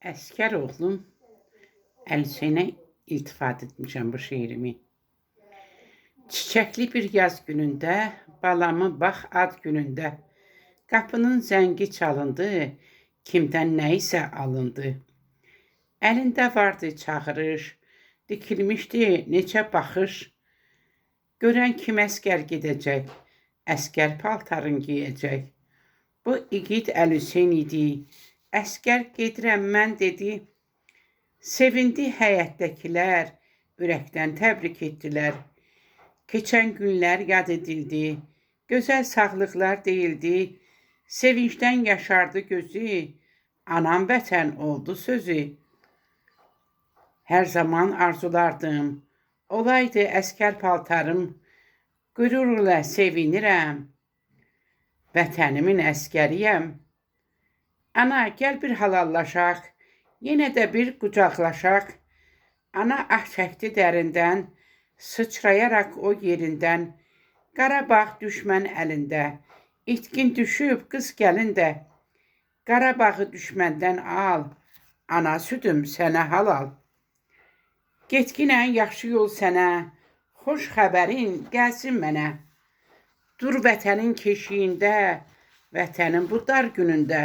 Əskər oğlum Əliseynə iltifat etmişəm bu şeirimi. Çiçəkli bir yaz günündə, balamı bax ad günündə, qapının zəngi çalındı, kimdən nə isə alındı. Əlində vardı çağırış, dikilmişdi neçə baxış, görən kim əskər gedəcək, əskər paltarın geyəcək. Bu igid Əliseyn idi, əskər gedirəm mən dedi. Sevindi həyətdəkilər, ürəkdən təbrik etdilər. Keçən günlər yad edildi, gözəl sağlıqlar deyildi. Sevincdən yaşardı gözü, anam vətən oldu sözü. Hər zaman arzulardım, olaydı əskər paltarım, qürurla sevinirəm, vətənimin əskəriyəm. Ana, gəl bir halallaşaq, yenə də bir qucaqlaşaq. Ana ah çəkdi dərindən, sıçrayaraq o yerindən. Qarabağ düşmən əlində, itkin düşüb qız gəlində. Qarabağı düşməndən al, ana südüm sənə halal. Getginən yaxşı yol sənə, xoş xəbərin gəlsin mənə. Dur vətənin keşiyində, vətənin bu dar günündə.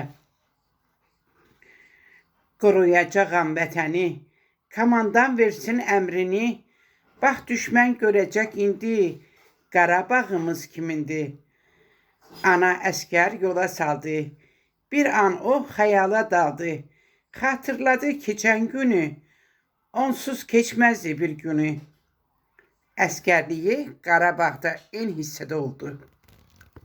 Qoruyacağam vətəni, komandan versin əmrini. Bax düşmən görəcək indi, Qarabağımız kimindir. Ana əskər yola saldı, bir an o xəyala daldı. Xatırladı keçən günü, onsuz keçməzdi bir günü. Əskərliyi Qarabağda en hissədə oldu.